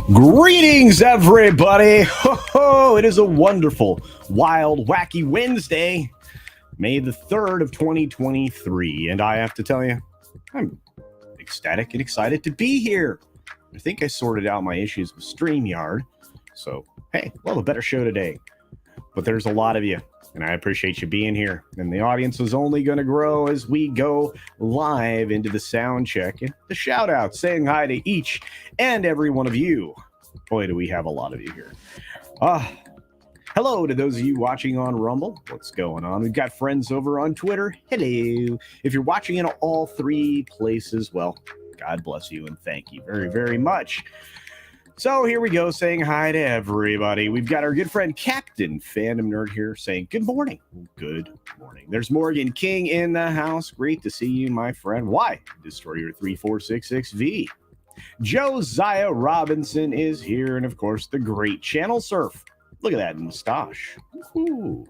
Greetings, everybody! Ho ho! It is a wonderful, wild, wacky Wednesday, May the 3rd of 2023, and I have to tell you, I'm ecstatic and excited to be here. I think I sorted out my issues with StreamYard, so hey, we'll have a better show today. But there's a lot of you, and I appreciate you being here. And the audience is only going to grow as we go live into the sound check and the shout out, saying hi to each and every one of you. Boy, do we have a lot of you here. Hello to those of you watching on Rumble. What's going on? We've got friends over on Twitter. Hello. If you're watching in all three places, well, God bless you and thank you very, very much. So here we go, saying hi to everybody. We've got our good friend Captain Fandom Nerd here saying good morning. Good morning. There's Morgan King in the house. Great to see you, my friend. Why? Destroyer 3466V. Josiah Robinson is here. And of course, the great Channel Surf. Look at that mustache. Ooh.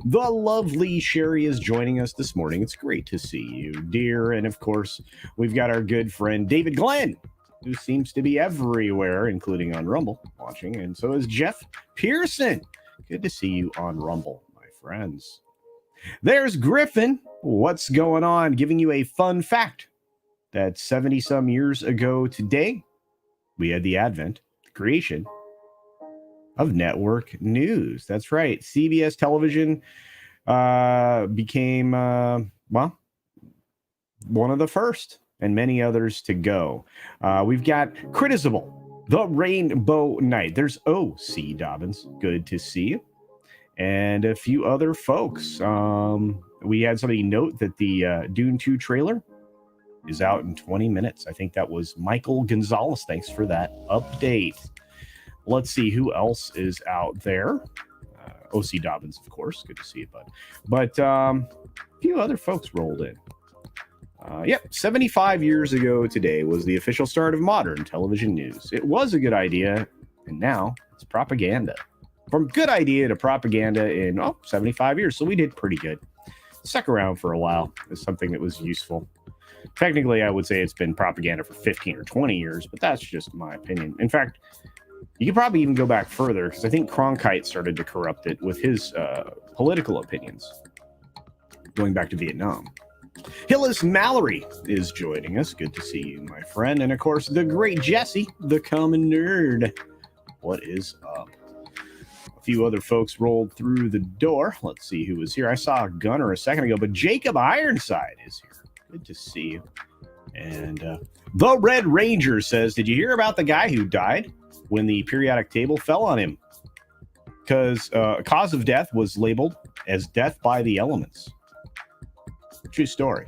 The lovely Sherry is joining us this morning. It's great to see you, dear. And of course, we've got our good friend David Glenn, who seems to be everywhere, including on Rumble, watching. And so is Jeff Pearson. Good to see you on Rumble, my friends. There's Griffin. What's going on? Giving you a fun fact that 70-some years ago today, we had the advent, the creation of network news. That's right. CBS television became, well, one of the first, and many others to go. We've got Critisible, The Rainbow Knight. There's O.C. Dobbins. Good to see you. And a few other folks. We had somebody note that the Dune 2 trailer is out in 20 minutes. I think that was Michael Gonzalez. Thanks for that update. Let's see who else is out there. O.C. Dobbins, of course. Good to see you, bud. But a few other folks rolled in. 75 years ago today was the official start of modern television news. It was a good idea, and now it's propaganda. From good idea to propaganda in 75 years, so we did pretty good. Stuck around for a while as something that was useful. Technically, I would say it's been propaganda for 15 or 20 years, but that's just my opinion. In fact, you could probably even go back further, because I think Cronkite started to corrupt it with his political opinions, going back to Vietnam. Hillis Mallory is joining us. Good to see you, my friend. And of course, the great Jesse, the common nerd. What is up? A few other folks rolled through the door. Let's see who was here. I saw Gunner a second ago, but Jacob Ironside is here. Good to see you. And the Red Ranger says, did you hear about the guy who died when the periodic table fell on him? Because cause of death was labeled as death by the elements. True story.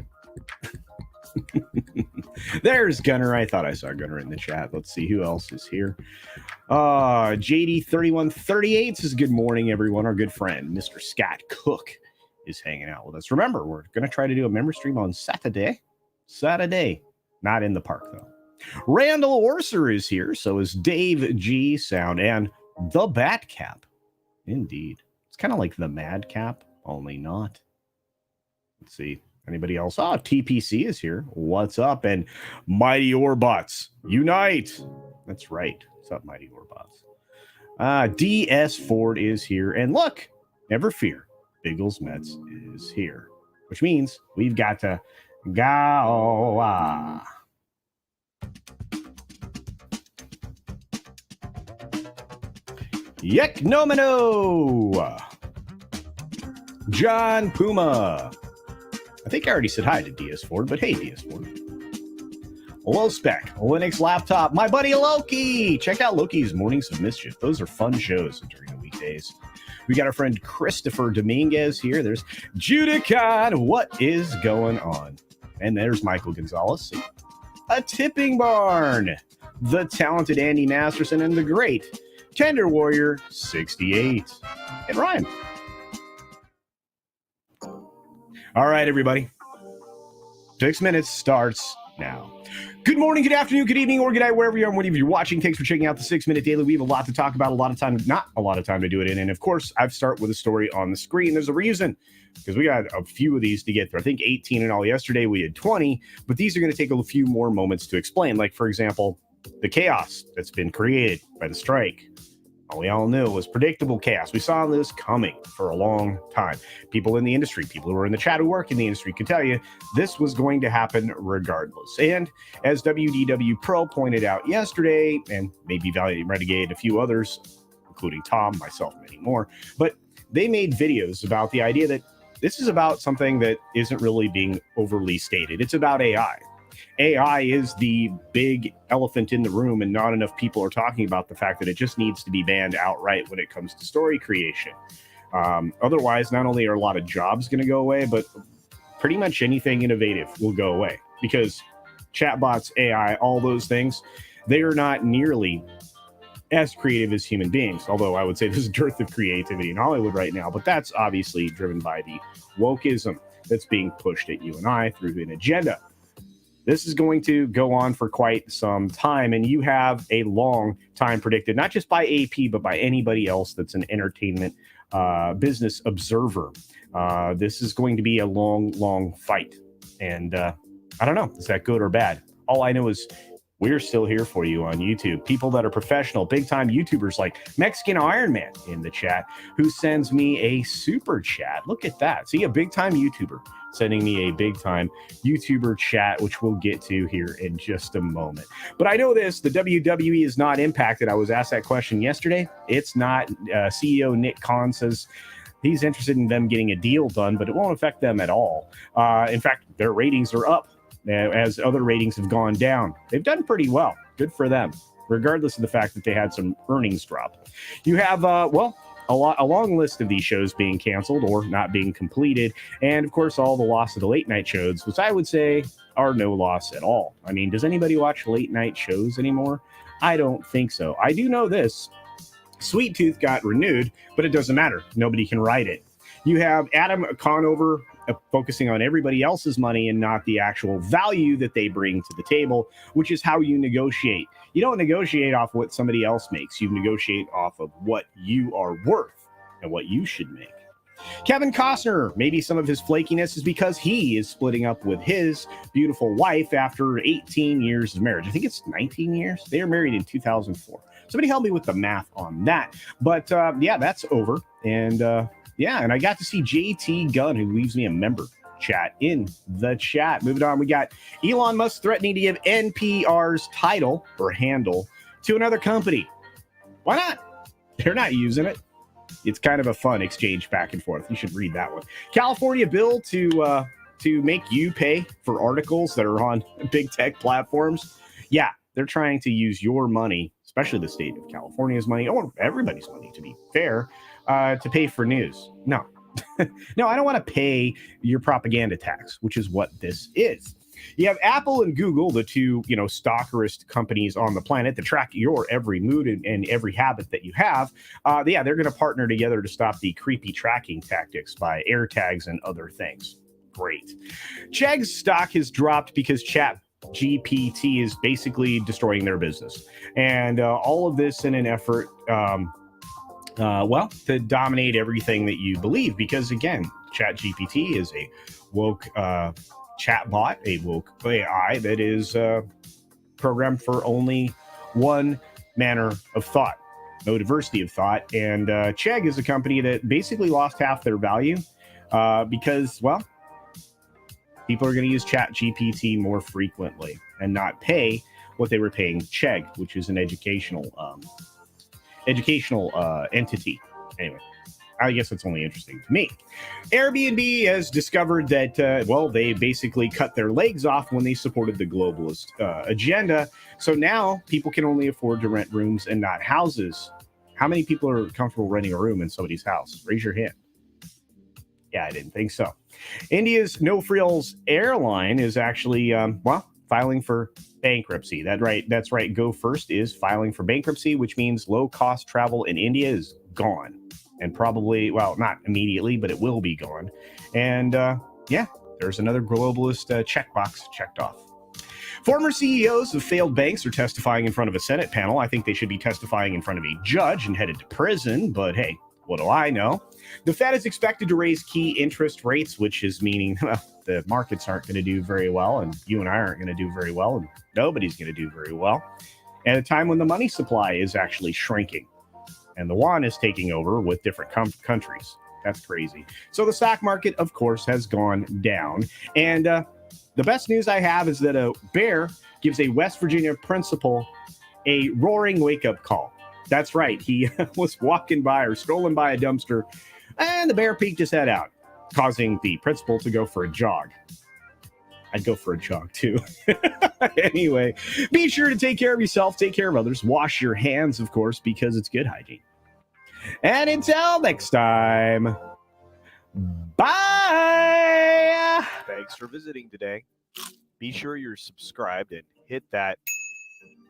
There's Gunner. I thought I saw Gunner in the chat. Let's see who else is here. JD3138 says, good morning, everyone. Our good friend, Mr. Scott Cook, is hanging out with us. Remember, we're going to try to do a member stream on Saturday. Not in the park, though. Randall Orser is here. So is Dave G. Sound and the Batcap. Indeed. It's kind of like the Madcap, only not. Let's see. Anybody else? TPC is here. What's up? And Mighty Orbots, unite. That's right. What's up, Mighty Orbots? DS Ford is here. And look, never fear. Biggles Mets is here. Which means we've got to go. Yeknomino. John Puma. I think I already said hi to DS Ford, but hey, DS Ford. Low Spec, Linux Laptop, my buddy Loki. Check out Loki's Mornings of Mischief. Those are fun shows during the weekdays. We got our friend Christopher Dominguez here. There's Judicon. What is going on? And there's Michael Gonzalez. A Tipping Barn. The talented Andy Masterson and the great Tender Warrior 68. And Ryan. All right, everybody. 6 minutes starts now. Good morning, good afternoon, good evening, or good night, wherever you are and whatever you're watching. Thanks for checking out the 6 Minute Daily. We have a lot to talk about, not a lot of time to do it in. And of course, I've start with a story on the screen. There's a reason, because we got a few of these to get through. I think 18 in all. Yesterday we had 20, but these are going to take a few more moments to explain. Like, for example, the chaos that's been created by the strike. We all knew it was predictable chaos. We saw this coming for a long time. People in the industry, people who are in the chat who work in the industry could tell you this was going to happen regardless. And as WDW Pro pointed out yesterday, and maybe Valiant Renegade, a few others, including Tom, myself, many more, but they made videos about the idea that this is about something that isn't really being overly stated. It's about AI. AI is the big elephant in the room, and not enough people are talking about the fact that it just needs to be banned outright when it comes to story creation. Otherwise, not only are a lot of jobs going to go away, but pretty much anything innovative will go away because chatbots, AI, all those things, they are not nearly as creative as human beings. Although I would say there's a dearth of creativity in Hollywood right now, but that's obviously driven by the wokeism that's being pushed at you and I through an agenda. This is going to go on for quite some time, and you have a long time predicted, not just by AP, but by anybody else that's an entertainment business observer. This is going to be a long, long fight, and I don't know, is that good or bad? All I know is we're still here for you on YouTube. People that are professional, big-time YouTubers like Mexican Iron Man in the chat, who sends me a super chat. Look at that. See, a big-time YouTuber sending me a big-time YouTuber chat, which we'll get to here in just a moment. But I know this, the WWE is not impacted. I was asked that question yesterday. It's not. CEO Nick Khan says he's interested in them getting a deal done, but it won't affect them at all. In fact, their ratings are up as other ratings have gone down. They've done pretty well. Good for them, regardless of the fact that they had some earnings drop. You have, a long list of these shows being canceled or not being completed. And, of course, all the loss of the late night shows, which I would say are no loss at all. I mean, does anybody watch late night shows anymore? I don't think so. I do know this. Sweet Tooth got renewed, but it doesn't matter. Nobody can write it. You have Adam Conover focusing on everybody else's money and not the actual value that they bring to the table, which is how you negotiate. You don't negotiate off what somebody else makes. You negotiate off of what you are worth and what you should make. Kevin Costner, maybe some of his flakiness is because he is splitting up with his beautiful wife after 18 years of marriage. I think it's 19 years. They were married in 2004. Somebody help me with the math on that. But yeah, that's over. And and I got to see JT Gunn, who leaves me a member chat in the chat. Moving on, we got Elon Musk threatening to give NPR's title or handle to another company. Why not? They're not using it. It's kind of a fun exchange back and forth. You should read that one. California bill to make you pay for articles that are on big tech platforms. Yeah, they're trying to use your money, especially the state of California's money, or everybody's money, to be fair, to pay for news. No. No, I don't want to pay your propaganda tax, which is what this is. You have Apple and Google, the two, stalkerist companies on the planet that track your every mood and every habit that you have. They're going to partner together to stop the creepy tracking tactics by AirTags and other things. Great. Chegg's stock has dropped because ChatGPT is basically destroying their business. And all of this in an effort, to dominate everything that you believe. Because, again, ChatGPT is a woke chatbot, a woke AI that is programmed for only one manner of thought, no diversity of thought. And Chegg is a company that basically lost half their value because, people are going to use ChatGPT more frequently and not pay what they were paying Chegg, which is an educational entity. Anyway, I guess that's only interesting to me. AirBNB has discovered that, they basically cut their legs off when they supported the globalist agenda. So now people can only afford to rent rooms and not houses. How many people are comfortable renting a room in somebody's house? Raise your hand. Yeah, I didn't think so. India's No Frills airline is actually, filing for bankruptcy. That's right. Go First is filing for bankruptcy, which means low-cost travel in India is gone. And probably, not immediately, but it will be gone. And there's another globalist checkbox checked off. Former CEOs of failed banks are testifying in front of a Senate panel. I think they should be testifying in front of a judge and headed to prison, but hey, what do I know? The Fed is expected to raise key interest rates, which is meaning the markets aren't going to do very well, and you and I aren't going to do very well, and nobody's going to do very well. at a time when the money supply is actually shrinking and the yuan is taking over with different countries. That's crazy. So the stock market, of course, has gone down. And the best news I have is that a bear gives a West Virginia principal a roaring wake-up call. That's right. He was walking by or strolling by a dumpster, and the bear peeked his head out, causing the principal to go for a jog. I'd go for a jog, too. Anyway, be sure to take care of yourself, take care of others, wash your hands, of course, because it's good hygiene. And until next time, bye! Thanks for visiting today. Be sure you're subscribed and hit that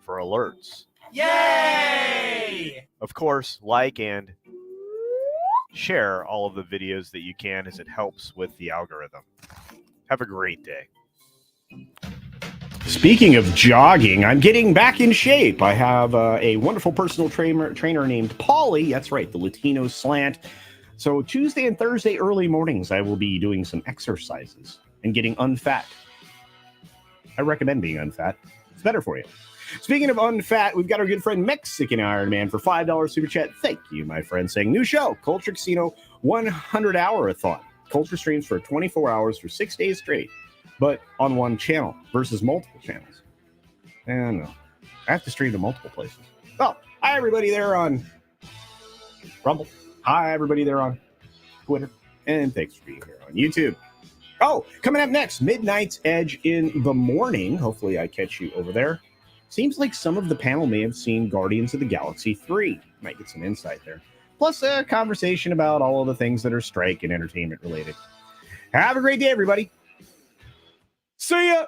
for alerts. Yay! Of course, like and share all of the videos that you can, as it helps with the algorithm. Have a great day. Speaking of jogging, I'm getting back in shape. I have a wonderful personal trainer named Paulie. That's right, the Latino slant. So Tuesday and Thursday early mornings, I will be doing some exercises and getting unfat. I recommend being unfat. It's better for you. Speaking of unfat, we've got our good friend Mexican Iron Man for $5 super chat. Thank you, my friend, saying new show, Culture Casino 100-hour-a-thon. Culture streams for 24 hours for 6 days straight, but on one channel versus multiple channels. And I have to stream to multiple places. Well, hi, everybody there on Rumble. Hi, everybody there on Twitter. And thanks for being here on YouTube. Oh, coming up next, Midnight's Edge in the morning. Hopefully I catch you over there. Seems like some of the panel may have seen Guardians of the Galaxy 3. Might get some insight there. Plus a conversation about all of the things that are strike and entertainment related. Have a great day, everybody. See ya!